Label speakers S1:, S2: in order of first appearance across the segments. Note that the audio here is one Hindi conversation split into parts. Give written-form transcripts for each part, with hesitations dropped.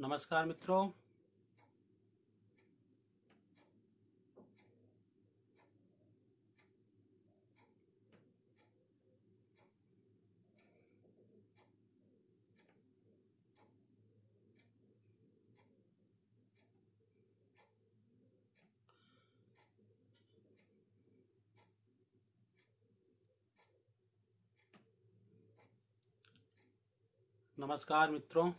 S1: नमस्कार मित्रों। नमस्कार मित्रों।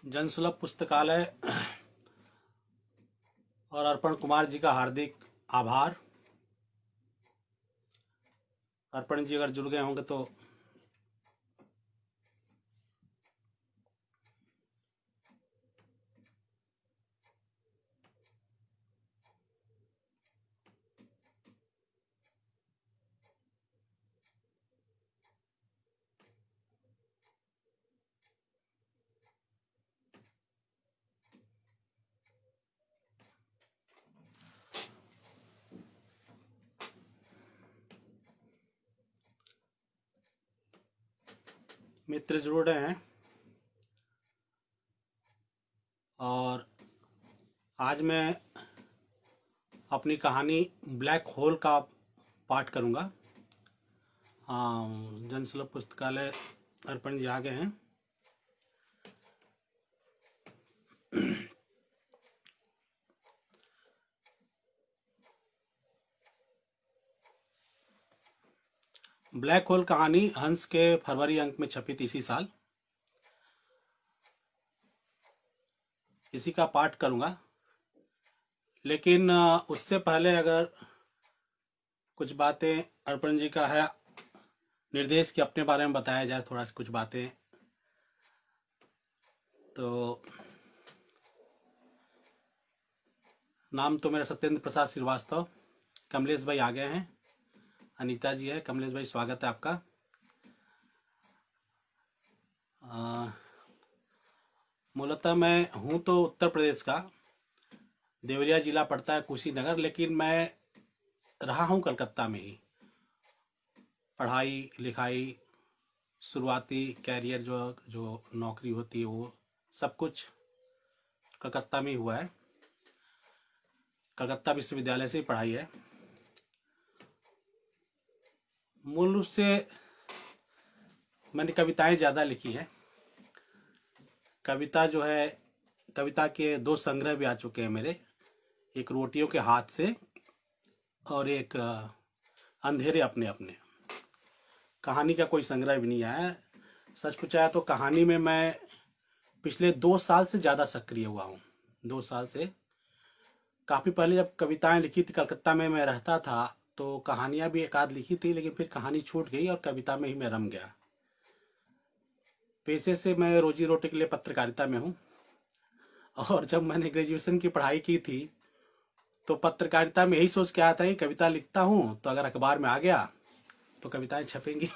S1: जनसुलभ पुस्तकालय और अर्पण कुमार जी का हार्दिक आभार। अर्पण जी अगर जुड़ गए होंगे तो मित्र जुड़ रहे हैं। और आज मैं अपनी कहानी ब्लैक होल का पाठ करूंगा। जनसुलभ पुस्तकालय अर्पण जी आ गए हैं। ब्लैक होल कहानी हंस के फरवरी अंक में छपी थी इसी साल। इसी का पाठ करूंगा, लेकिन उससे पहले अगर कुछ बातें अर्पण जी का है निर्देश कि अपने बारे में बताया जाए, थोड़ा सा कुछ बातें। तो नाम तो मेरा सत्येंद्र प्रसाद श्रीवास्तव। कमलेश भाई आ गए हैं, अनीता जी है। कमलेश भाई स्वागत है आपका। मूलतः मैं हूँ तो उत्तर प्रदेश का, देवरिया जिला पड़ता है, कुशीनगर, लेकिन मैं रहा हूँ कलकत्ता में ही। पढ़ाई लिखाई, शुरुआती कैरियर जो जो नौकरी होती है वो सब कुछ कलकत्ता में ही हुआ है। कलकत्ता विश्वविद्यालय से ही पढ़ाई है। मूल रूप से मैंने कविताएं ज़्यादा लिखी हैं। कविता जो है, कविता के 2 संग्रह भी आ चुके हैं मेरे। एक रोटियों के हाथ से और एक अंधेरे अपने अपने। कहानी का कोई संग्रह भी नहीं आया। सच पूछा तो कहानी में मैं पिछले 2 साल से ज़्यादा सक्रिय हुआ हूँ। 2 साल से काफ़ी पहले जब कविताएं लिखी थी, कलकत्ता में मैं रहता था, तो कहानियां भी एक आध लिखी थी, लेकिन फिर कहानी छूट गई और कविता में ही मैं रम गया। पेशे से मैं रोजी रोटी के लिए पत्रकारिता में हूँ। और जब मैंने ग्रेजुएशन की पढ़ाई की थी तो पत्रकारिता में यही सोच के आया था कि कविता लिखता हूँ तो अगर अखबार में आ गया तो कविताएं छपेंगी।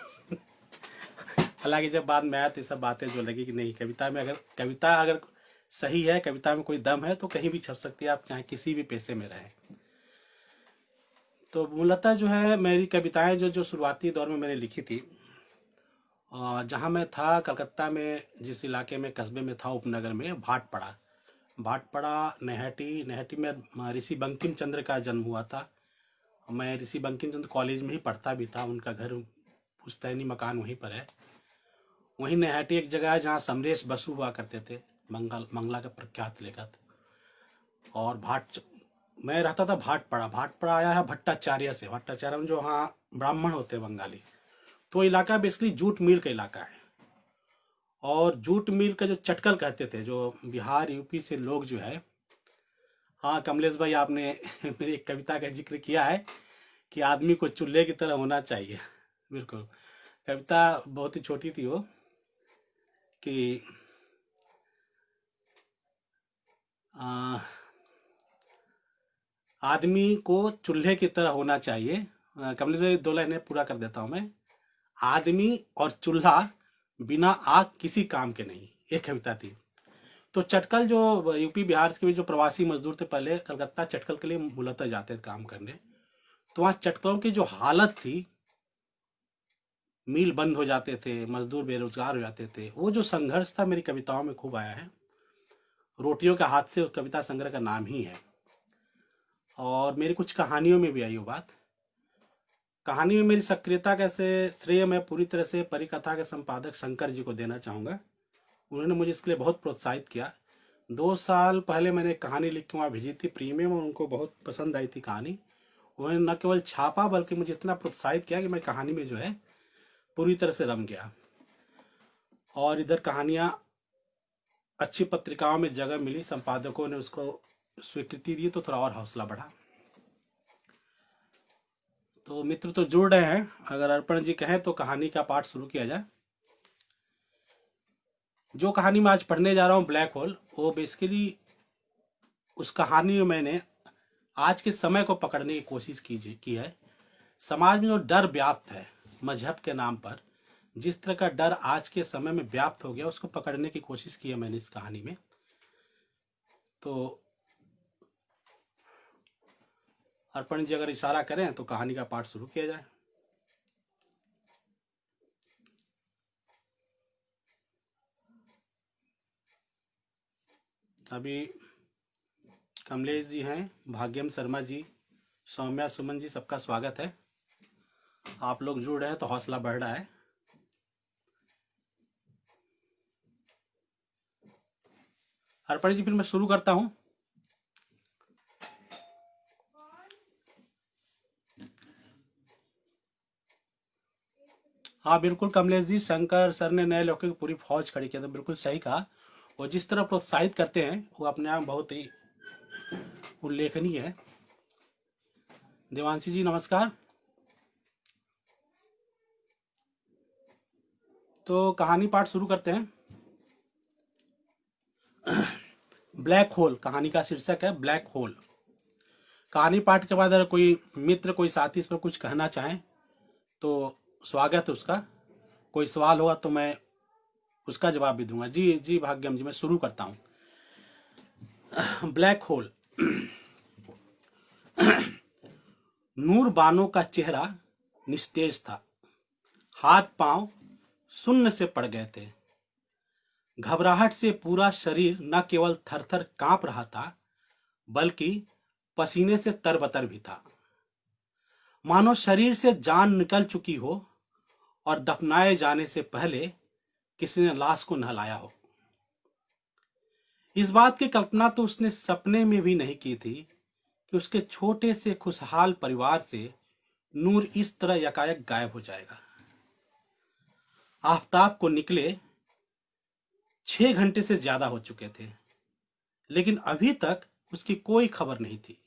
S1: हालांकि जब बाद में आया तो सब बातें जो लगी कि नहीं, कविता अगर सही है, कविता में कोई दम है तो कहीं भी छप सकती है, आप चाहे किसी भी पेशे में रहें। तो मूलतः जो है मेरी कविताएं जो शुरुआती दौर में मैंने लिखी थी, जहाँ मैं था कलकत्ता में, जिस इलाके में, कस्बे में था, उपनगर में, भाटपड़ा। भाटपड़ा नैहटी, नैहटी में ऋषि बंकिम चंद्र का जन्म हुआ था। मैं ऋषि बंकिम चंद्र कॉलेज में ही पढ़ता भी था। उनका घर, पुश्तैनी मकान वहीं पर है। वहीं नैहटी एक जगह है जहाँ समरेश बसु हुआ करते थे, मंगला का प्रख्यात लेखक। और मैं रहता था भाटपड़ा। भाटपड़ा आया है भट्टाचार्य से। भट्टाचार्य जो वहाँ ब्राह्मण होते हैं, बंगाली। तो इलाका बेसिकली जूट मिल का इलाका है। और जूट मिल का जो चटकल कहते थे, जो बिहार यूपी से लोग जो है। हाँ कमलेश भाई, आपने मेरी एक कविता का जिक्र किया है कि आदमी को चूल्हे की तरह होना चाहिए। बिल्कुल, कविता बहुत ही छोटी थी वो, कि आदमी को चूल्हे की तरह होना चाहिए। कमलेश भाई 2 लाइनें पूरा कर देता हूँ मैं। आदमी और चूल्हा बिना आग किसी काम के नहीं, एक कविता थी। तो चटकल जो यूपी बिहार के भी जो प्रवासी मजदूर थे, पहले कलकत्ता चटकल के लिए मूलतः जाते थे काम करने, तो वहाँ चटकलों की जो हालत थी, मिल बंद हो जाते थे, मजदूर बेरोजगार हो जाते थे, वो जो संघर्ष था मेरी कविताओं में खूब आया है। रोटियों के हाथ से उस कविता संग्रह का नाम ही है। और मेरी कुछ कहानियों में भी आई वो बात। कहानी में मेरी सक्रियता कैसे श्रेय मैं पूरी तरह से परिकथा के संपादक शंकर जी को देना चाहूँगा। उन्होंने मुझे इसके लिए बहुत प्रोत्साहित किया। 2 साल पहले मैंने कहानी लिख के वहाँ भेजी थी प्रीमियम, और उनको बहुत पसंद आई थी कहानी। उन्होंने न केवल छापा बल्कि मुझे इतना प्रोत्साहित किया कि मैं कहानी में जो है पूरी तरह से रम गया। और इधर कहानियाँ अच्छी पत्रिकाओं में जगह मिली, संपादकों ने उसको स्वीकृति दी, तो थोड़ा और हौसला बढ़ा। तो मित्र तो जुड़ रहे हैं, अगर अर्पण जी कहें तो कहानी का पाठ शुरू किया जाए। जो कहानी मैं आज पढ़ने जा रहा हूँ, ब्लैक होल, वो बेसिकली उस कहानी में मैंने आज के समय को पकड़ने की कोशिश की है। समाज में जो डर व्याप्त है मजहब के नाम पर, जिस तरह का डर आज के समय में व्याप्त हो गया, उसको पकड़ने की कोशिश की है मैंने इस कहानी में। तो अर्पण जी अगर इशारा करें तो कहानी का पाठ शुरू किया जाए। अभी कमलेश जी हैं, भाग्यम शर्मा जी, सौम्या सुमन जी, सबका स्वागत है। आप लोग जुड़ रहे हैं तो हौसला बढ़ रहा है। अर्पण जी फिर मैं शुरू करता हूं। हाँ बिल्कुल कमलेश जी, शंकर सर ने नए लौके की पूरी फौज खड़ी की, तो बिल्कुल सही कहा। और जिस तरह प्रोत्साहित करते हैं वो अपने आप बहुत ही उल्लेखनीय है। देवांशी जी नमस्कार। तो कहानी पाठ शुरू करते हैं। ब्लैक होल कहानी का शीर्षक है, ब्लैक होल। कहानी पाठ के बाद अगर कोई मित्र, कोई साथी इस पर कुछ कहना चाहें तो स्वागत है उसका। कोई सवाल होगा तो मैं उसका जवाब भी दूंगा। जी जी भाग्यम जी, मैं शुरू करता हूं। Black hole. नूर बानो का चेहरा निस्तेज था, हाथ पांव शून्य से पड़ गए थे। घबराहट से पूरा शरीर न केवल थरथर कांप रहा था, बल्कि पसीने से तरबतर भी था, मानो शरीर से जान निकल चुकी हो और दफनाए जाने से पहले किसी ने लाश को नहलाया हो। इस बात की कल्पना तो उसने सपने में भी नहीं की थी कि उसके छोटे से खुशहाल परिवार से नूर इस तरह यकायक गायब हो जाएगा। आफताब को निकले 6 घंटे से ज्यादा हो चुके थे, लेकिन अभी तक उसकी कोई खबर नहीं थी।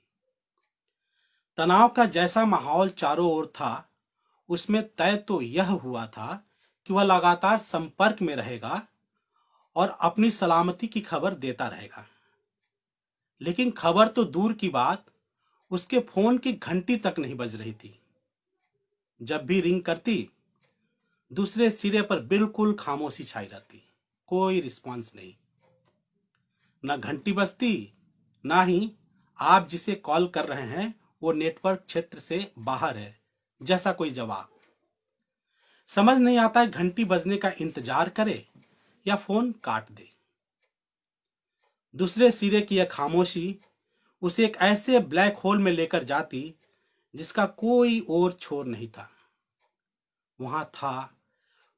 S1: तनाव का जैसा माहौल चारों ओर था, उसमें तय तो यह हुआ था कि वह लगातार संपर्क में रहेगा और अपनी सलामती की खबर देता रहेगा। लेकिन खबर तो दूर की बात, उसके फोन की घंटी तक नहीं बज रही थी। जब भी रिंग करती, दूसरे सिरे पर बिल्कुल खामोशी छाई रहती, कोई रिस्पांस नहीं। न घंटी बजती, ना ही आप जिसे कॉल कर रहे हैं वो नेटवर्क क्षेत्र से बाहर है जैसा कोई जवाब। समझ नहीं आता है घंटी बजने का इंतजार करे या फोन काट दे। दूसरे सिरे की यह खामोशी उसे एक ऐसे ब्लैक होल में लेकर जाती जिसका कोई और छोर नहीं था। वहां था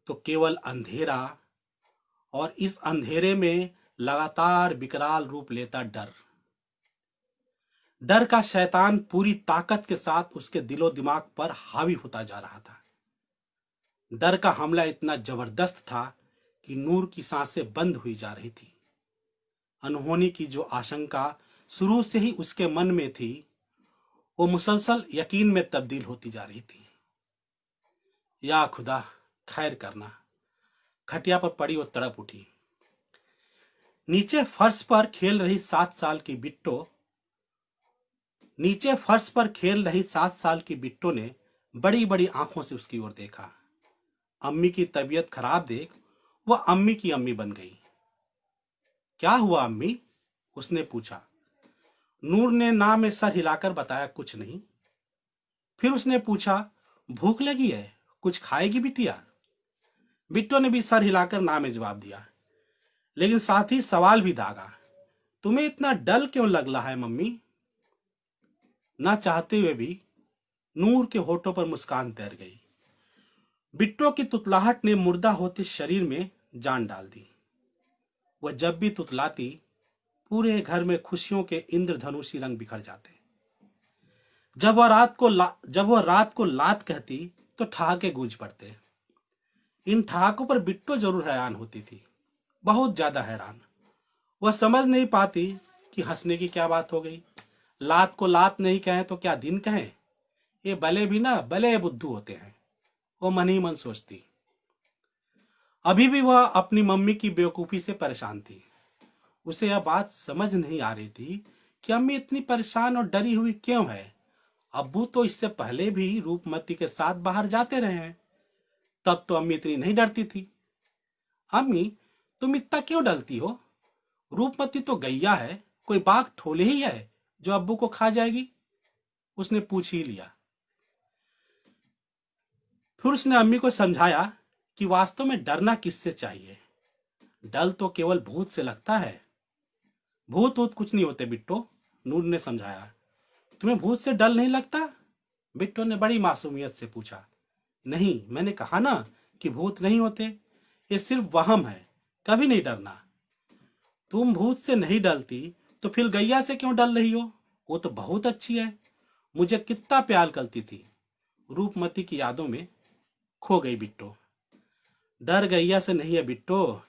S1: तो केवल अंधेरा, और इस अंधेरे में लगातार विकराल रूप लेता डर। डर का शैतान पूरी ताकत के साथ उसके दिलो दिमाग पर हावी होता जा रहा था। डर का हमला इतना जबरदस्त था कि नूर की सांसें बंद हुई जा रही थी। अनहोनी की जो आशंका शुरू से ही उसके मन में थी, वो मुसलसल यकीन में तब्दील होती जा रही थी। या खुदा खैर करना। खटिया पर पड़ी वो तड़प उठी। नीचे फर्श पर खेल रही 7 साल की बिट्टो ने बड़ी बड़ी आंखों से उसकी ओर देखा। अम्मी की तबीयत खराब देख वह अम्मी की अम्मी बन गई। क्या हुआ अम्मी? उसने पूछा। नूर ने ना में सर हिलाकर बताया, कुछ नहीं। फिर उसने पूछा, भूख लगी है, कुछ खाएगी बिटिया? बिट्टो ने भी सर हिलाकर ना में जवाब दिया, लेकिन साथ ही सवाल भी दागा, तुम्हें इतना डल क्यों लग रहा है मम्मी? ना चाहते हुए भी नूर के होठों पर मुस्कान तैर गई। बिट्टो की तुतलाहट ने मुर्दा होते शरीर में जान डाल दी। वह जब भी तुतलाती पूरे घर में खुशियों के इंद्रधनुषी रंग बिखर जाते। जब वह रात को लात कहती तो ठहाके गूंज पड़ते। इन ठहाकों पर बिट्टो जरूर हैरान होती थी, बहुत ज्यादा हैरान। वह समझ नहीं पाती कि हंसने की क्या बात हो गई। लात को लात नहीं कहें तो क्या दिन कहें? ये भले भी ना भले बुद्धू होते हैं, वो मन ही मन सोचती। अभी भी वह अपनी मम्मी की बेवकूफी से परेशान थी। उसे यह बात समझ नहीं आ रही थी कि अम्मी इतनी परेशान और डरी हुई क्यों है। अब्बू तो इससे पहले भी रूपमती के साथ बाहर जाते रहे हैं, तब तो अम्मी इतनी नहीं डरती थी। अम्मी, तुम इतना क्यों डरती हो? रूपमती तो गैया है, कोई बाघ थोड़े ही है जो अब्बू को खा जाएगी। उसने पूछ ही लिया। फिर उसने अम्मी को समझाया कि वास्तव में डरना किससे चाहिए। डर तो केवल भूत से लगता है। भूत ऊत कुछ नहीं होते बिट्टो, नूर ने समझाया। तुम्हें भूत से डर नहीं लगता? बिट्टो ने बड़ी मासूमियत से पूछा। नहीं, मैंने कहा ना कि भूत नहीं होते, ये सिर्फ वहम है, कभी नहीं डरना। तुम भूत से नहीं डरती तो फिर गैया से क्यों डर रही हो? वो तो बहुत अच्छी है, मुझे कितना प्यार करती थी। रूपमती की यादों में खो गई बिट्टो। डर गैया से नहीं है बिट्टो,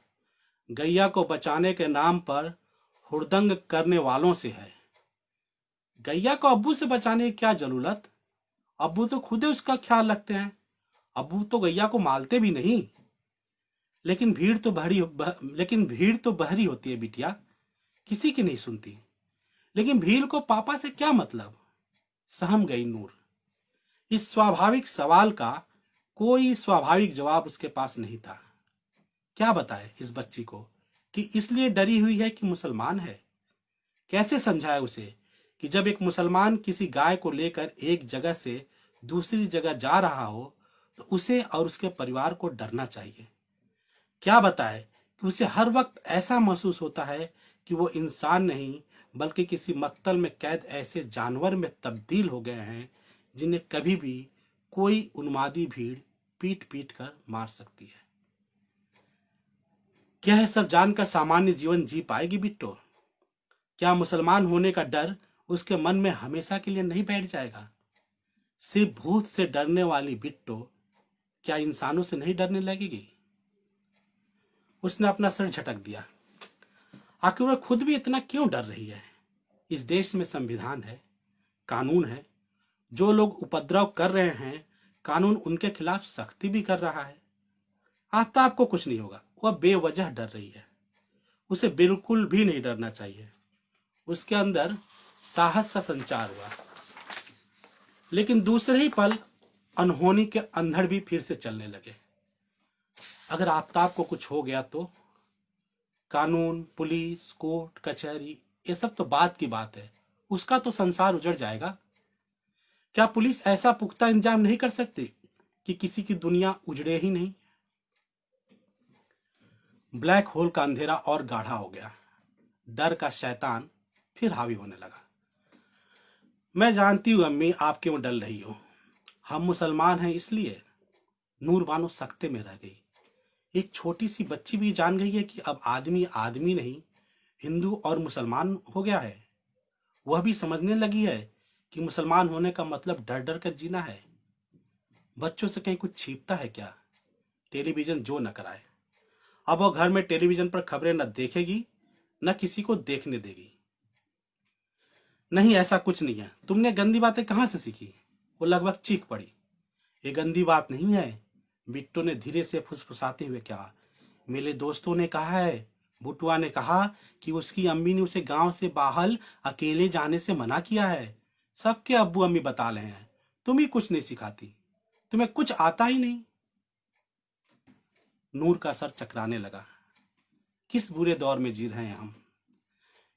S1: गैया को बचाने के नाम पर हुड़दंग करने वालों से है। गैया को अब्बू से बचाने की क्या जरूरत? अब्बू तो खुद ही उसका ख्याल रखते हैं। अब्बू तो गैया को मारते भी नहीं। लेकिन भीड़ तो बहरी होती है बिटिया, किसी की नहीं सुनती। लेकिन भीड़ को पापा से क्या मतलब? सहम गई नूर। इस स्वाभाविक सवाल का कोई स्वाभाविक जवाब उसके पास नहीं था। क्या बताए इस बच्ची को कि इसलिए डरी हुई है कि मुसलमान है? कैसे समझाए उसे कि जब एक मुसलमान किसी गाय को लेकर एक जगह से दूसरी जगह जा रहा हो तो उसे और उसके परिवार को डरना चाहिए? क्या बताए कि उसे हर वक्त ऐसा महसूस होता है कि वो इंसान नहीं बल्कि किसी मक्तल में कैद ऐसे जानवर में तब्दील हो गए हैं जिन्हें कभी भी कोई उन्मादी भीड़ पीट पीट कर मार सकती है। क्या है सब जानकर सामान्य जीवन जी पाएगी बिट्टो? क्या मुसलमान होने का डर उसके मन में हमेशा के लिए नहीं बैठ जाएगा? सिर्फ भूत से डरने वाली बिट्टो क्या इंसानों से नहीं डरने लगेगी? उसने अपना सिर झटक दिया। आखिर वह खुद भी इतना क्यों डर रही है? इस देश में संविधान है, कानून है। जो लोग उपद्रव कर रहे हैं, कानून उनके खिलाफ सख्ती भी कर रहा है। आफ्ताब को कुछ नहीं होगा, वह बेवजह डर रही है। उसे बिल्कुल भी नहीं डरना चाहिए। उसके अंदर साहस का संचार हुआ, लेकिन दूसरे ही पल अनहोनी के अंधड़ भी फिर से चलने लगे। अगर आफ्ताब को कुछ हो गया तो? कानून, पुलिस, कोर्ट, कचहरी, ये सब तो बात की बात है। उसका तो संसार उजड़ जाएगा। क्या पुलिस ऐसा पुख्ता इंतजाम नहीं कर सकती कि किसी की दुनिया उजड़े ही नहीं? ब्लैक होल का अंधेरा और गाढ़ा हो गया। डर का शैतान फिर हावी होने लगा। मैं जानती हूं अम्मी आप क्यों डर रही हो। हम मुसलमान हैं इसलिए। नूर बानो सख्ते में रह गई। एक छोटी सी बच्ची भी जान गई है कि अब आदमी आदमी नहीं, हिंदू और मुसलमान हो गया है। वह भी समझने लगी है कि मुसलमान होने का मतलब डर डर कर जीना है। बच्चों से कहीं कुछ छिपता है क्या? टेलीविजन जो न कराए। अब वह घर में टेलीविजन पर खबरें न देखेगी न किसी को देखने देगी। नहीं, ऐसा कुछ नहीं है। तुमने गंदी बातें कहां से सीखी? वो लगभग चीख पड़ी। ये गंदी बात नहीं है, बिट्टो ने धीरे से फुसफुसाते हुए कहा। मेरे दोस्तों ने कहा है, बुटुआ ने कहा कि उसकी अम्मी ने उसे गांव से बाहर अकेले जाने से मना किया है। सबके अब्बू अम्मी बता रहे हैं। तुम ही कुछ नहीं सिखाती, तुम्हें कुछ आता ही नहीं। नूर का सर चकराने लगा। किस बुरे दौर में जी रहे हैं हम।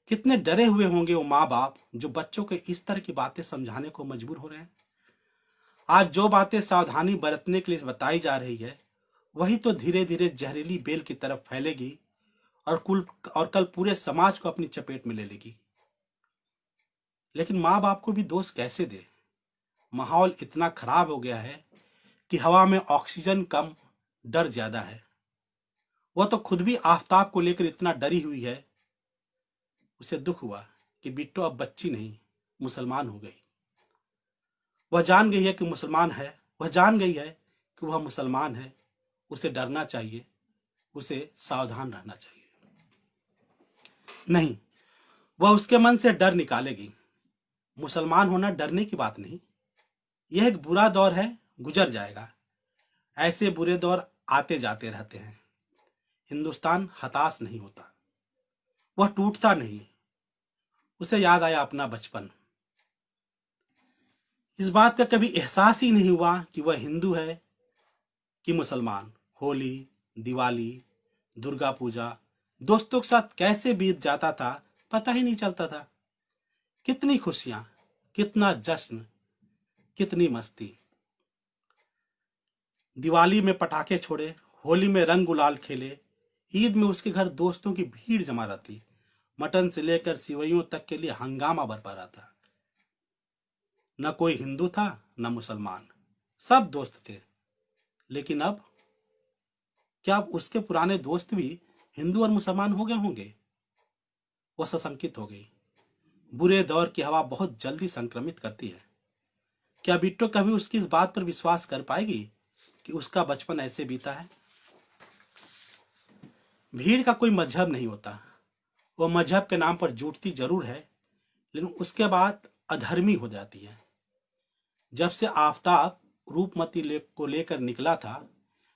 S1: कितने डरे हुए होंगे वो माँ बाप जो बच्चों को इस तरह की बातें समझाने को मजबूर हो रहे हैं। आज जो बातें सावधानी बरतने के लिए बताई जा रही है, वही तो धीरे धीरे जहरीली बेल की तरफ फैलेगी और कल पूरे समाज को अपनी चपेट में ले लेगी। लेकिन माँ बाप को भी दोष कैसे दे। माहौल इतना खराब हो गया है कि हवा में ऑक्सीजन कम, डर ज्यादा है। वह तो खुद भी आफताब को लेकर इतना डरी हुई है। उसे दुख हुआ कि बिट्टो अब बच्ची नहीं, मुसलमान हो गई। वह जान गई है कि मुसलमान है, वह जान गई है कि वह मुसलमान है। उसे डरना चाहिए, उसे सावधान रहना चाहिए। नहीं, वह उसके मन से डर निकालेगी। मुसलमान होना डरने की बात नहीं, यह एक बुरा दौर है, गुजर जाएगा। ऐसे बुरे दौर आते जाते रहते हैं। हिंदुस्तान हताश नहीं होता, वह टूटता नहीं। उसे याद आया अपना बचपन। इस बात का कभी एहसास ही नहीं हुआ कि वह हिंदू है कि मुसलमान। होली, दिवाली, दुर्गा पूजा दोस्तों के साथ कैसे बीत जाता था पता ही नहीं चलता था। कितनी खुशियां, कितना जश्न, कितनी मस्ती। दिवाली में पटाखे छोड़े, होली में रंग गुलाल खेले, ईद में उसके घर दोस्तों की भीड़ जमा रहती। मटन से लेकर सिवैयों तक के लिए हंगामा बरपा रहा था। न कोई हिंदू था न मुसलमान, सब दोस्त थे। लेकिन अब क्या अब उसके पुराने दोस्त भी हिंदू और मुसलमान हो गए होंगे? वह सशंकित हो गई। बुरे दौर की हवा बहुत जल्दी संक्रमित करती है। क्या बिट्टो कभी उसकी इस बात पर विश्वास कर पाएगी कि उसका बचपन ऐसे बीता है? भीड़ का कोई मजहब नहीं होता। वह मजहब के नाम पर जुटती जरूर है, लेकिन उसके बाद अधर्मी हो जाती है। जब से आफताब रूपमती को लेकर निकला था,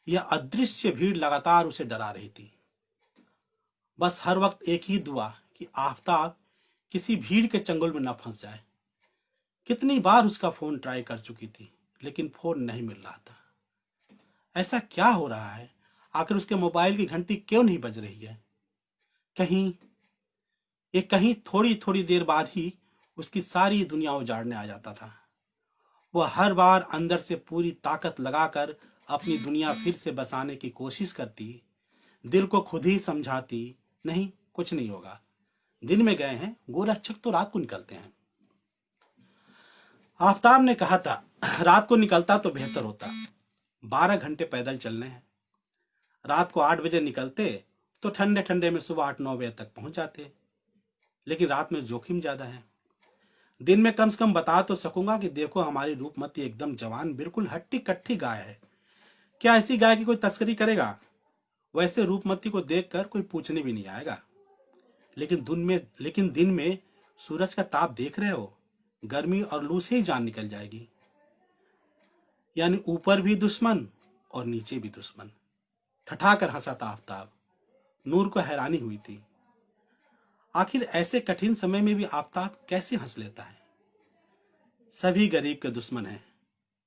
S1: यह अदृश्य भीड़ लगातार उसे डरा रही थी। बस हर वक्त एक ही दुआ कि आफताब किसी भीड़ के चंगुल में न फंस जाए। कितनी बार उसका फोन ट्राई कर चुकी थी, लेकिन फोन नहीं मिल रहा था। ऐसा क्या हो रहा है? आखिर उसके मोबाइल की घंटी क्यों नहीं बज रही है? कहीं थोड़ी थोड़ी देर बाद ही उसकी सारी दुनिया उजाड़ने आ जाता था। वह हर बार अंदर से पूरी ताकत लगाकर अपनी दुनिया फिर से बसाने की कोशिश करती। दिल को खुद ही समझाती, नहीं कुछ नहीं होगा, दिन में गए हैं, गोरक्षक तो रात को निकलते हैं। आफताब ने कहा था रात को निकलता तो बेहतर होता। 12 घंटे पैदल चलने हैं। रात को 8 बजे निकलते तो ठंडे ठंडे में सुबह 8-9 बजे तक पहुंच जाते। लेकिन रात में जोखिम ज्यादा है। दिन में कम से कम बता तो सकूंगा कि देखो हमारी रूपमती एकदम जवान, बिल्कुल हट्टी कट्टी गाय है। क्या ऐसी गाय की कोई तस्करी करेगा? वैसे रूपमती को देखकर कोई पूछने भी नहीं आएगा। लेकिन दिन में सूरज का ताप देख रहे हो, गर्मी और लू से ही जान निकल जाएगी। यानी ऊपर भी दुश्मन और नीचे भी दुश्मन। ठठाकर हंसा था आफताब। नूर को हैरानी हुई थी। आखिर ऐसे कठिन समय में भी आफताब कैसे हंस लेता है? सभी गरीब के दुश्मन हैं।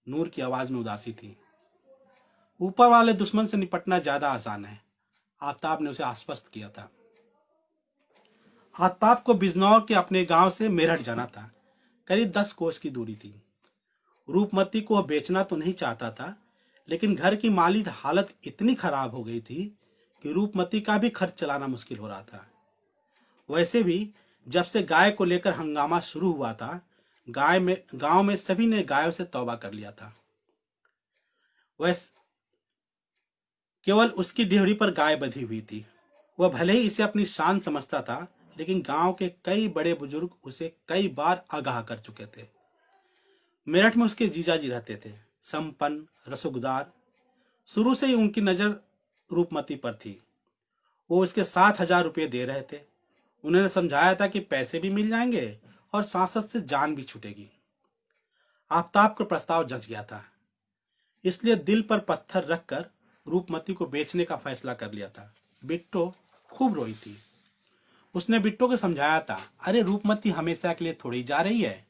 S1: नूर की आवाज में उदासी थी। ऊपर वाले दुश्मन से निपटना ज्यादा आसान है, आफताब ने उसे आश्वस्त किया था। आफताब को बिजनौर के अपने गांव से मेरठ जाना था। करीब 10 कोस की दूरी थी। रूपमती को बेचना तो नहीं चाहता था, लेकिन घर की माली हालत इतनी खराब हो गई थी कि रूपमती का भी खर्च चलाना मुश्किल हो रहा था। वैसे भी जब से गाय को लेकर हंगामा शुरू हुआ था, गांव में सभी ने गायों से तौबा कर लिया था। वैसे केवल उसकी डेहरी पर गाय बंधी हुई थी। वह भले ही इसे अपनी शान समझता था, लेकिन गांव के कई बड़े बुजुर्ग उसे कई बार आगाह कर चुके थे। मेरठ में उसके जीजाजी रहते थे, संपन्न, रसूखदार। शुरू से ही उनकी नजर रूपमती पर थी। वो उसके 7,000 रुपये दे रहे थे। उन्होंने समझाया था कि पैसे भी मिल जाएंगे और सांसद से जान भी छूटेगी। आफताब को प्रस्ताव जच गया था, इसलिए दिल पर पत्थर रखकर रूपमती को बेचने का फैसला कर लिया था। बिट्टो खूब रोई थी। उसने बिट्टो को समझाया था, अरे रूपमती हमेशा के लिए थोड़ी जा रही है,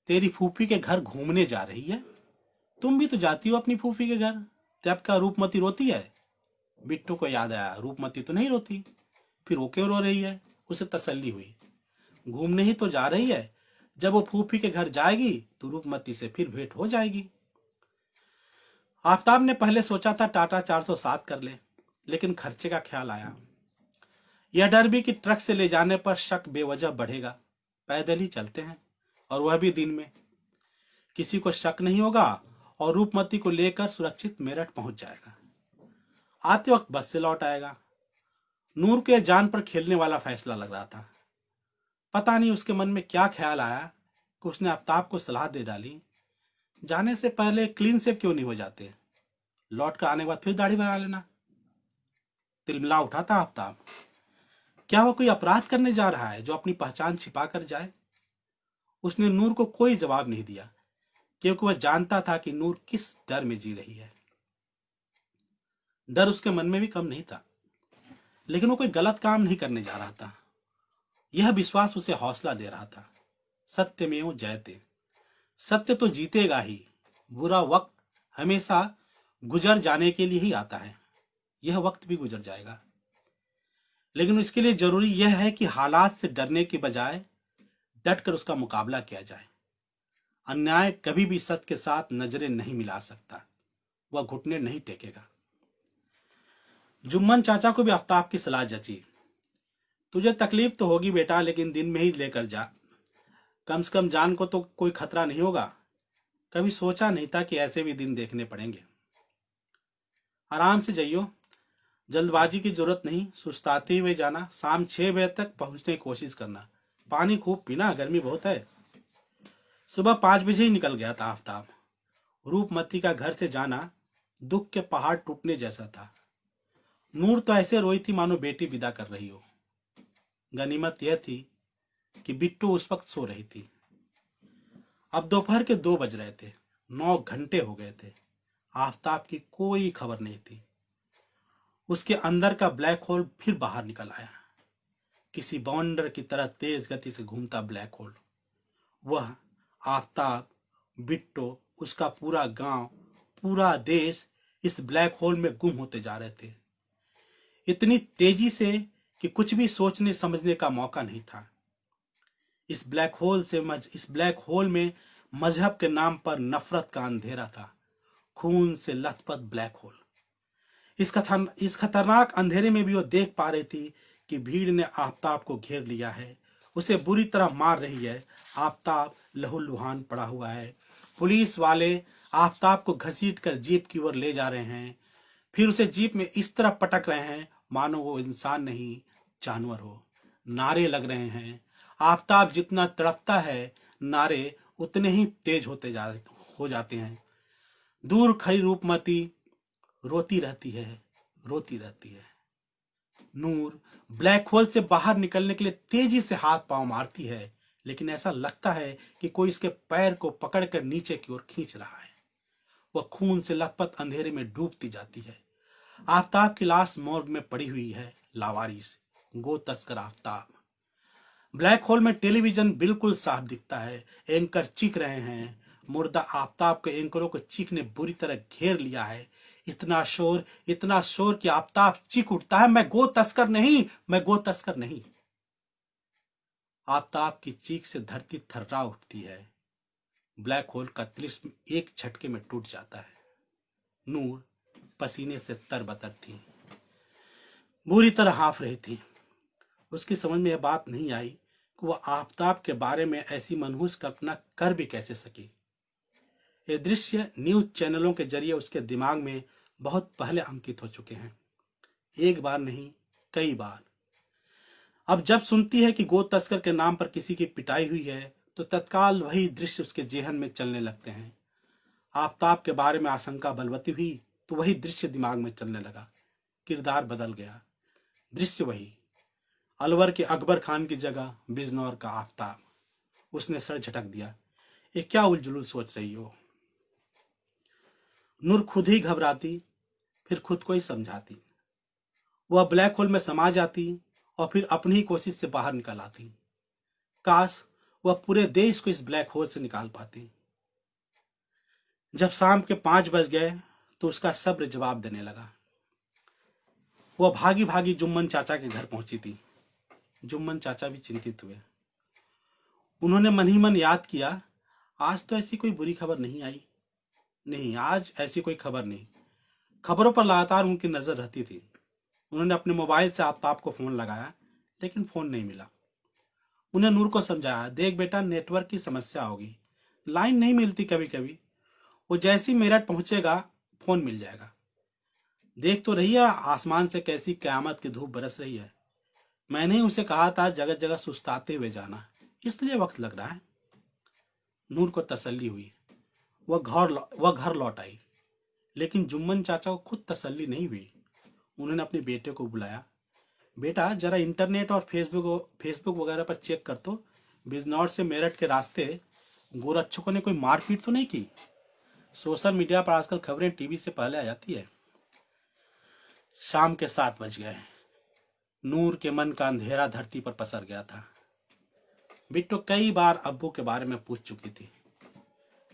S1: तेरी फूफी के घर घूमने जा रही है। तुम भी तो जाती हो अपनी फूफी के घर, तब क्या रूपमती रोती है? बिट्टू को याद आया रूपमती तो नहीं रोती, फिर वो क्यों रो रही है। उसे तसल्ली हुई, घूमने ही तो जा रही है, जब वो फूफी के घर जाएगी तो रूपमती से फिर भेंट हो जाएगी। आफताब ने पहले सोचा था टाटा 407 कर ले, लेकिन खर्चे का ख्याल आया। यह डर भी कि ट्रक से ले जाने पर शक बेवजह बढ़ेगा। पैदल ही चलते हैं, और वह भी दिन में। किसी को शक नहीं होगा और रूपमती को लेकर सुरक्षित मेरठ पहुंच जाएगा। आते वक्त बस से लौट आएगा। नूर के जान पर खेलने वाला फैसला लग रहा था। पता नहीं उसके मन में क्या ख्याल आया कि उसने आफ्ताब को सलाह दे डाली, जाने से पहले क्लीन शेव क्यों नहीं हो जाते, लौट कर आने के बाद फिर दाढ़ी बना लेना। तिलमिला उठा था आफ्ताब। क्या वो कोई अपराध करने जा रहा है जो अपनी पहचान छिपा कर जाए। उसने नूर को कोई जवाब नहीं दिया, क्योंकि वह जानता था कि नूर किस डर में जी रही है। डर उसके मन में भी कम नहीं था, लेकिन वो कोई गलत काम नहीं करने जा रहा था। यह विश्वास उसे हौसला दे रहा था। सत्यमेव जयते, सत्य तो जीतेगा ही। बुरा वक्त हमेशा गुजर जाने के लिए ही आता है। यह वक्त भी गुजर जाएगा, लेकिन इसके लिए जरूरी यह है कि हालात से डरने के बजाय डटकर उसका मुकाबला किया जाए। अन्याय कभी भी सच के साथ नजरें नहीं मिला सकता, वह घुटने नहीं टेकेगा। जुम्मन चाचा को भी आफ्ताब की सलाह जची। तुझे तकलीफ तो होगी बेटा, लेकिन दिन में ही लेकर जा, कम से कम जान को तो कोई खतरा नहीं होगा। कभी सोचा नहीं था कि ऐसे भी दिन देखने पड़ेंगे। आराम से जाइयो, जल्दबाजी की जरूरत नहीं, सुस्ताते हुए जाना। शाम 6 बजे तक पहुंचने की कोशिश करना। पानी खूब पीना, गर्मी बहुत है। सुबह 5 बजे ही निकल गया था आफ्ताब। रूपमती का घर से जाना दुख के पहाड़ टूटने जैसा था। नूर तो ऐसे रोई थी मानो बेटी विदा कर रही हो। गनीमत यह थी कि बिट्टू उस वक्त सो रही थी। अब दोपहर के 2 बज रहे थे। 9 घंटे हो गए थे। आफ्ताब की कोई खबर नहीं थी। उसके अंदर का ब्लैक होल फिर बाहर निकल आया, किसी बाउंडर की तरह तेज गति से घूमता ब्लैक होल। वह, आफ्ताब, बिट्टो, उसका पूरा गांव, पूरा देश इस ब्लैक होल में गुम होते जा रहे थे, इतनी तेजी से कि कुछ भी सोचने समझने का मौका नहीं था। इस ब्लैक होल में मजहब के नाम पर नफरत का अंधेरा था, खून से लथपथ ब्लैक होल। इस खतरनाक अंधेरे में भी वो देख पा रही थी कि भीड़ ने आफ्ताब को घेर लिया है, उसे बुरी तरह मार रही है। आफ्ताब लहूलुहान पड़ा हुआ है। पुलिस वाले आफ्ताब को घसीट कर जीप की ओर ले जा रहे हैं, फिर उसे जीप में इस तरह पटक रहे हैं मानो वो इंसान नहीं जानवर हो। नारे लग रहे हैं। आफ्ताब जितना तड़पता है, नारे उतने ही तेज हो जाते हैं। दूर खड़ी रूपमती रोती रहती है, रोती रहती है। नूर ब्लैक होल से बाहर निकलने के लिए तेजी से हाथ पांव मारती है, लेकिन ऐसा लगता है कि कोई इसके पैर को पकड़कर नीचे की ओर खींच रहा है। वह खून से लथपथ अंधेरे में डूबती जाती है। आफ्ताब की लाश मोर्ग में पड़ी हुई है, लावारिस, गो तस्कर आफ्ताब। ब्लैक होल में टेलीविजन बिल्कुल साफ दिखता है। एंकर चीख रहे हैं। मुर्दा आफ्ताब के एंकरों को चीख ने बुरी तरह घेर लिया है। इतना शोर कि आफ्ताब चीख उठता है, मैं गो तस्कर नहीं, मैं गो तस्कर नहीं। आफ्ताब की चीख से धरती थर्रा उठती है। ब्लैक होल का तिलिस्म एक झटके में टूट जाता है। नूर पसीने से तरबतर थी, बुरी तरह हाफ रही थी। उसकी समझ में यह बात नहीं आई कि वह आफ्ताब के बारे में ऐसी मनहूस कल्पना कर भी कैसे सकी। ये दृश्य न्यूज चैनलों के जरिए उसके दिमाग में बहुत पहले अंकित हो चुके हैं, एक बार नहीं कई बार। अब जब सुनती है कि गो तस्कर के नाम पर किसी की पिटाई हुई है, तो तत्काल वही दृश्य उसके जेहन में चलने लगते हैं। आफ्ताब के बारे में आशंका बलवती हुई तो वही दृश्य दिमाग में चलने लगा। किरदार बदल गया, दृश्य वही। अलवर के अकबर खान की जगह बिजनौर का आफ्ताब। उसने सर झटक दिया, ये क्या उलझुल सोच रही हो। नूर खुद ही घबराती, फिर खुद को ही समझाती। वह ब्लैक होल में समा जाती और फिर अपनी ही कोशिश से बाहर निकल आती। काश वह पूरे देश को इस ब्लैक होल से निकाल पाती। जब शाम के 5 बज गए तो उसका सब्र जवाब देने लगा। वह भागी भागी जुम्मन चाचा के घर पहुंची थी। जुम्मन चाचा भी चिंतित हुए। उन्होंने मन ही मन याद किया, आज तो ऐसी कोई बुरी खबर नहीं आई। नहीं, आज ऐसी कोई खबर नहीं। खबरों पर लगातार उनकी नजर रहती थी। उन्होंने अपने मोबाइल से आफ्ताब को फोन लगाया, लेकिन फोन नहीं मिला। उन्हें नूर को समझाया, देख बेटा, नेटवर्क की समस्या होगी, लाइन नहीं मिलती कभी कभी। वो जैसी मेरठ पहुंचेगा फोन मिल जाएगा। देख तो रही है आसमान से कैसी कयामत की धूप बरस रही है। मैंने ही उसे कहा था जगह जगह सुस्ताते हुए जाना, इसलिए वक्त लग रहा है। नूर को तसल्ली हुई। वह घर लौट आई। लेकिन जुम्मन चाचा को खुद तसल्ली नहीं हुई। उन्होंने अपने बेटे को बुलाया, बेटा जरा इंटरनेट और फेसबुक वगैरह पर चेक कर तो, बिजनौर से मेरठ के रास्ते गोरक्षकों ने कोई मारपीट तो नहीं की? सोशल मीडिया पर आजकल खबरें टीवी से पहले आ जाती है। शाम के 7 बज गए। नूर के मन का अंधेरा धरती पर पसर गया था। बिट्टू कई बार अब्बू के बारे में पूछ चुकी थी,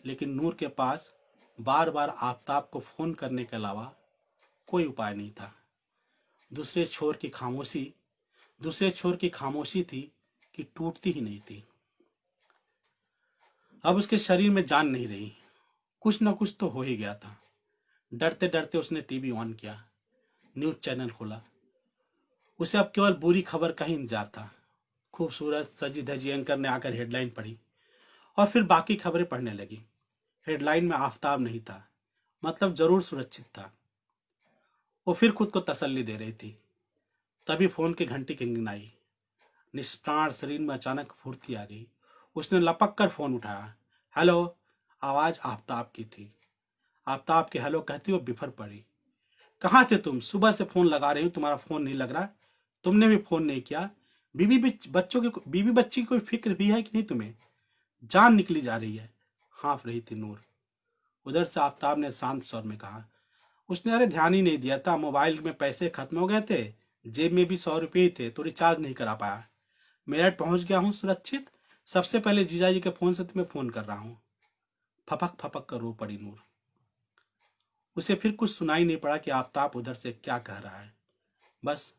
S1: लेकिन नूर के पास बार बार आफ्ताब को फोन करने के अलावा कोई उपाय नहीं था। दूसरे छोर की खामोशी थी कि टूटती ही नहीं थी। अब उसके शरीर में जान नहीं रही। कुछ न कुछ तो हो ही गया था। डरते डरते उसने टीवी ऑन किया, न्यूज चैनल खोला। उसे अब केवल बुरी खबर का ही इंतजार था। खूबसूरत सजी धजी एंकर ने आकर हेडलाइन पढ़ी और फिर बाकी खबरें पढ़ने लगी। हेडलाइन में आफ्ताब नहीं था, मतलब जरूर सुरक्षित था। वो फिर खुद को तसल्ली दे रही थी। तभी फोन की घंटी किंगनाई। निष्प्राण शरीर में अचानक फुर्ती आ गई। उसने लपक कर फोन उठाया। हेलो। आवाज आफ्ताब की थी। आफ्ताब के हेलो कहती वो बिफर पड़ी। कहाँ थे तुम? सुबह से फोन लगा रही हूँ, तुम्हारा फोन नहीं लग रहा। तुमने भी फोन नहीं किया। बीवी बच्ची की कोई फिक्र भी है कि नहीं तुम्हें? जान निकली जा रही है, हाँफ रही थी नूर। उधर से आफ्ताब ने शांत स्वर में कहा। उसने अरे ध्यान ही नहीं दिया था, मोबाइल में पैसे खत्म हो गए थे, जेब में भी 100 रुपये ही थे, तो रिचार्ज नहीं करा पाया। मेरठ पहुंच गया हूँ सुरक्षित। सबसे पहले जीजाजी के फोन से तुम्हें फोन कर रहा हूँ। फपक फपक कर रो पड़ी नूर। उसे फिर कुछ सुनाई नहीं पड़ा कि आफ्ताब उधर से क्या कह रहा है। बस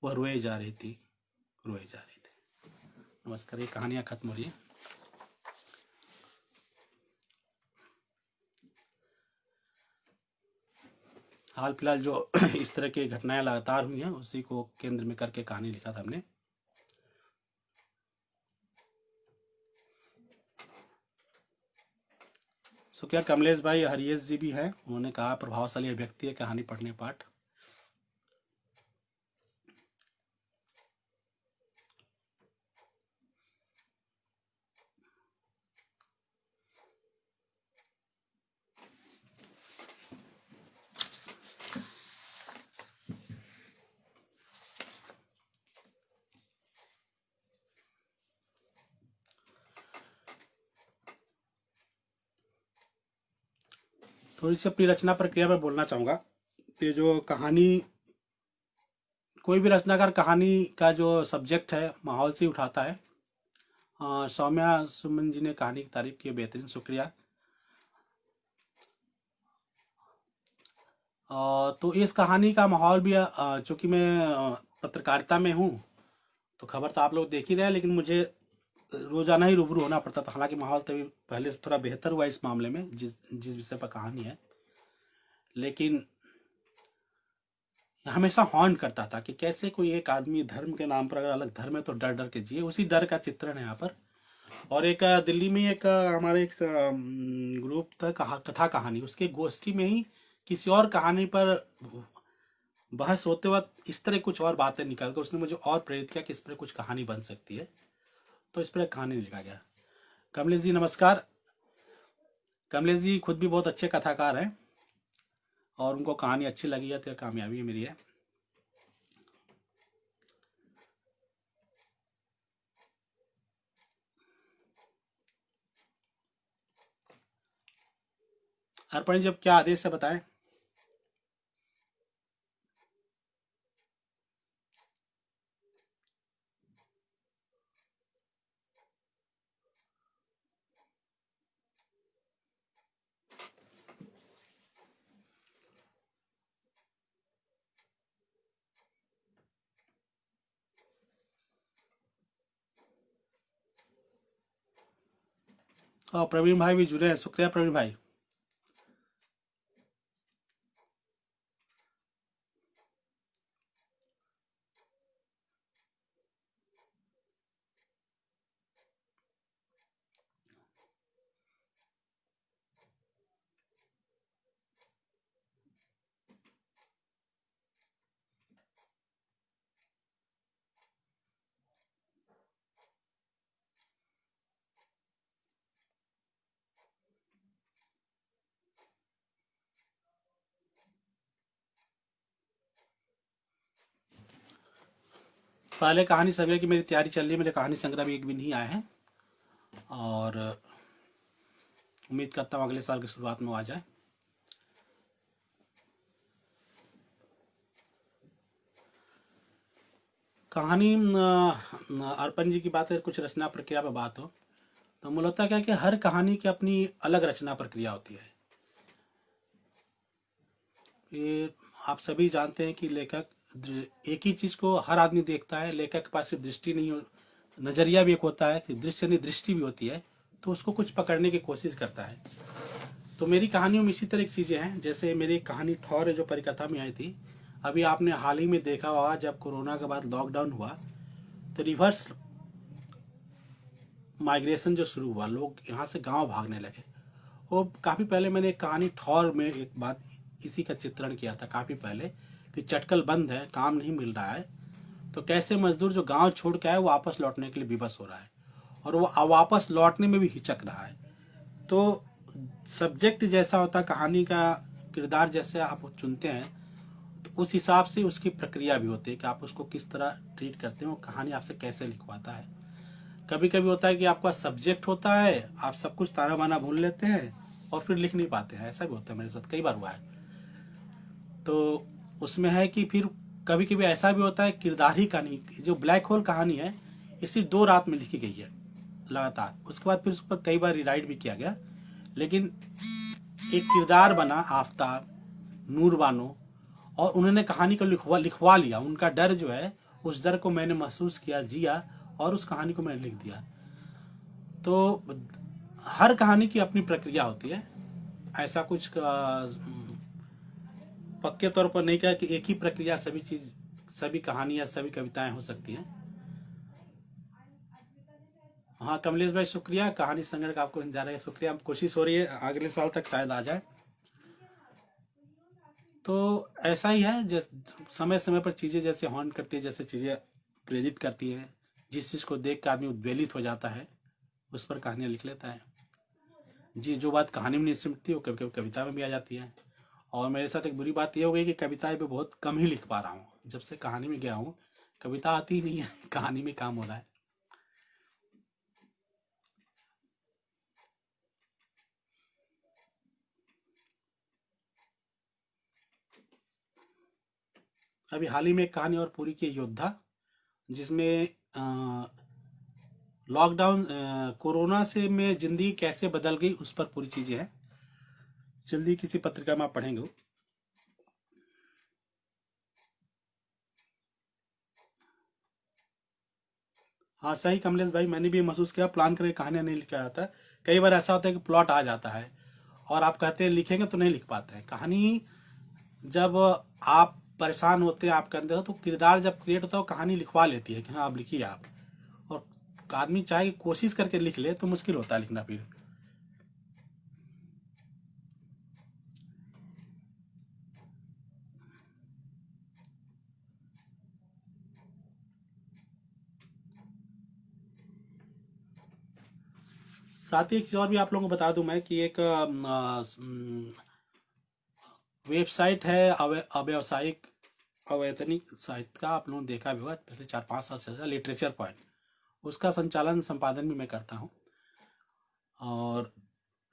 S1: वह रोए जा रही थी। नमस्कार। ये कहानियां खत्म हो रही है। हाल फिलहाल जो इस तरह की घटनाएं लगातार हुई हैं, उसी को केंद्र में करके कहानी लिखा था हमने। शुक्रिया कमलेश भाई, हरियेश जी भी हैं, उन्होंने कहा प्रभावशाली व्यक्ति है, कहानी पढ़ने पाठ। थोड़ी सी अपनी रचना प्रक्रिया पर बोलना चाहूंगा। ये जो कहानी, कोई भी रचनाकार कहानी का जो सब्जेक्ट है माहौल से ही उठाता है। सौम्या सुमन जी ने कहानी की तारीफ की, बेहतरीन, शुक्रिया। तो इस कहानी का माहौल भी, चूंकि मैं पत्रकारिता में हूँ, तो खबर तो आप लोग देख ही रहे हैं, लेकिन मुझे रोजाना ही रूबरू होना पड़ता था। हालांकि माहौल तभी पहले से थोड़ा बेहतर हुआ इस मामले में, जिस जिस विषय पर कहानी है, लेकिन हमेशा हॉन्ट करता था कि कैसे कोई एक आदमी धर्म के नाम पर, अगर अलग धर्म है तो डर डर के जिए। उसी डर का चित्रण है यहाँ पर। और एक दिल्ली में एक हमारे एक ग्रुप था, कथा कहानी, उसके गोष्ठी में ही किसी और कहानी पर बहस होते वक्त इस तरह कुछ और बातें निकल कर उसने मुझे और प्रेरित किया कि इस पर कुछ कहानी बन सकती है। तो इस पर एक कहानी लिखा गया। कमलेश जी नमस्कार। कमलेश जी खुद भी बहुत अच्छे कथाकार हैं और उनको कहानी अच्छी लगी है तो कामयाबी मेरी है। अर्पण जब क्या आदेश है बताएं। और प्रवीण भाई भी जुड़े हैं, शुक्रिया प्रवीण भाई। पहले कहानी संग्रह की मेरी तैयारी चल रही है, मेरे कहानी संग्रह भी एक भी नहीं आए हैं, और उम्मीद करता हूँ अगले साल की शुरुआत में वो आ जाए। कहानी अर्पण जी की बात है, कुछ रचना प्रक्रिया पे बात हो, तो मूलतः क्या है कि हर कहानी की अपनी अलग रचना प्रक्रिया होती है। ये आप सभी जानते हैं कि लेखक एक ही चीज को हर आदमी देखता है, लेखक के पास सिर्फ दृष्टि नहीं हो, नजरिया भी एक होता है कि दृश्य नहीं दृष्टि भी होती है, तो उसको कुछ पकड़ने की कोशिश करता है। तो मेरी कहानियों में इसी तरह की चीजें हैं। जैसे मेरी कहानी ठौर है जो परिकथा में आई थी, अभी आपने हाल ही में देखा होगा जब कोरोना के बाद लॉकडाउन हुआ तो रिवर्स माइग्रेशन जो शुरू हुआ, लोग यहाँ से गांव भागने लगे। वो काफ़ी पहले मैंने एक कहानी ठौर में एक बात इसी का चित्रण किया था काफ़ी पहले, कि चटकल बंद है, काम नहीं मिल रहा है, तो कैसे मजदूर जो गांव छोड़ के आए वो वापस लौटने के लिए विवश हो रहा है, और वो वापस लौटने में भी हिचक रहा है। तो सब्जेक्ट जैसा होता है कहानी का, किरदार जैसे आप चुनते हैं, तो उस हिसाब से उसकी प्रक्रिया भी होती है कि आप उसको किस तरह ट्रीट करते हैं, वो कहानी आपसे कैसे लिखवाता है। कभी कभी होता है कि आपका सब्जेक्ट होता है, आप सब कुछ ताना बाना भूल लेते हैं और फिर लिख नहीं पाते हैं, ऐसा भी होता है, मेरे साथ कई बार हुआ है। तो उसमें है कि फिर कभी कभी ऐसा भी होता है किरदार ही कहानी, जो ब्लैक होल कहानी है, इसी 2 रात में लिखी गई है लगातार, उसके बाद फिर उस पर कई बार रिराइट भी किया गया, लेकिन एक किरदार बना आफताब, नूर बानो, और उन्होंने कहानी को लिखवा लिया। उनका डर जो है, उस डर को मैंने महसूस किया, जिया, और उस कहानी को मैंने लिख दिया। तो हर कहानी की अपनी प्रक्रिया होती है, ऐसा कुछ पक्के तौर पर नहीं कहा कि एक ही प्रक्रिया सभी चीज, सभी कहानियां, सभी कविताएं हो सकती हैं। हाँ कमलेश भाई शुक्रिया, कहानी संग्रह का आपको इंतजार है, शुक्रिया, कोशिश हो रही है अगले साल तक शायद आ जाए। तो ऐसा ही है, समय समय पर चीजें जैसे हॉर्न करती है, जैसे चीजें प्रेरित करती है, जिस चीज को देख के आदमी उद्वेलित हो जाता है, उस पर कहानियां लिख लेता है। जी, जो बात कहानी में नहीं सिमटती वो कभी कभी कविता में भी आ जाती है। और मेरे साथ एक बुरी बात यह हो गई कि कविताएं भी बहुत कम ही लिख पा रहा हूँ, जब से कहानी में गया हूँ कविता आती ही नहीं है कहानी में काम हो रहा है। अभी हाल ही में एक कहानी और पूरी की है, योद्धा, जिसमें लॉकडाउन कोरोना से में जिंदगी कैसे बदल गई उस पर पूरी चीजें हैं। जल्दी किसी पत्रिका में आप पढ़ेंगे। हाँ सही कमलेश भाई, मैंने भी महसूस किया, प्लान करके कहानियां नहीं लिखा जाता। कई बार ऐसा होता है कि प्लॉट आ जाता है और आप कहते हैं लिखेंगे तो नहीं लिख पाते हैं कहानी। जब आप परेशान होते हैं आपके अंदर, तो किरदार जब क्रिएट होता है वो कहानी लिखवा लेती है कि हाँ आप लिखिए आप। और आदमी चाहे कोशिश करके लिख ले तो मुश्किल होता है लिखना फिर। साथ ही एक चीज और भी आप लोगों को बता दूं मैं कि एक वेबसाइट है अव्यवसायिक अवैतनिक साहित्य का, आप लोगों ने देखा भी होगा पिछले 4-5 साल से, लिटरेचर पॉइंट, उसका संचालन संपादन भी मैं करता हूँ, और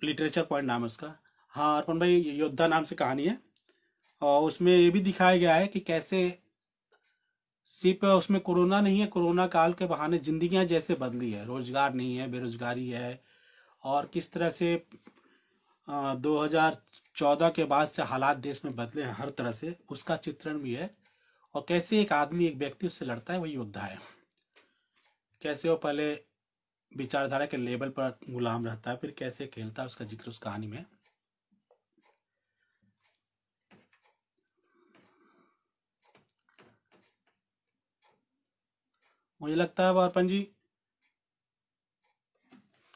S1: लिटरेचर पॉइंट नाम है उसका। हाँ अर्पण भाई, योद्धा नाम से कहानी है, और उसमें ये भी दिखाया गया है कि कैसे सिर्फ उसमें कोरोना नहीं है, कोरोना काल के बहाने जिंदगियां जैसे बदली है, रोजगार नहीं है, बेरोजगारी है, और किस तरह से 2014 के बाद से हालात देश में बदले हैं हर तरह से, उसका चित्रण भी है। और कैसे एक आदमी, एक व्यक्ति उससे लड़ता है, वही योद्धा है। कैसे वो पहले विचारधारा के लेबल पर गुलाम रहता है, फिर कैसे खेलता है उसका जिक्र उस कहानी में। मुझे लगता है अर्पण जी,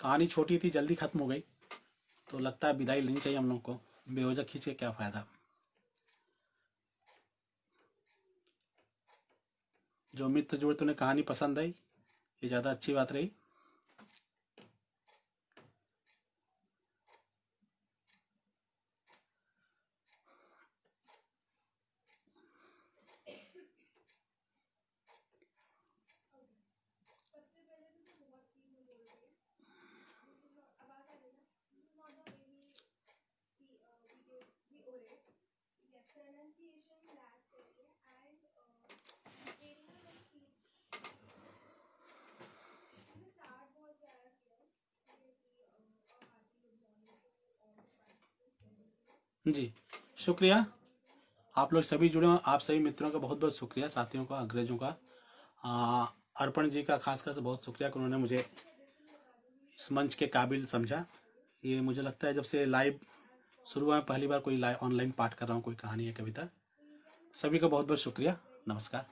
S1: कहानी छोटी थी, जल्दी खत्म हो गई, तो लगता है विदाई लेनी चाहिए हम लोग को। बेवजह खींच के क्या फायदा। जो मित्र जुड़े तुम्हें कहानी पसंद आई, ये ज़्यादा अच्छी बात रही। जी, शुक्रिया। आप लोग सभी जुड़े हो, आप सभी मित्रों का बहुत बहुत शुक्रिया, साथियों का, अग्रजों का। अर्पण जी का खासकर से बहुत शुक्रिया कि उन्होंने मुझे इस मंच के काबिल समझा। ये मुझे लगता है जब से लाइव शुरू हुआ है, पहली बार कोई लाइव ऑनलाइन पाठ कर रहा हूँ, कोई कहानी या कविता। सभी का बहुत बहुत शुक्रिया, नमस्कार।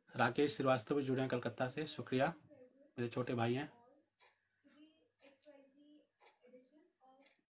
S1: राकेश श्रीवास्तव भी जुड़े हैं कलकत्ता से, शुक्रिया, मेरे छोटे भाई हैं।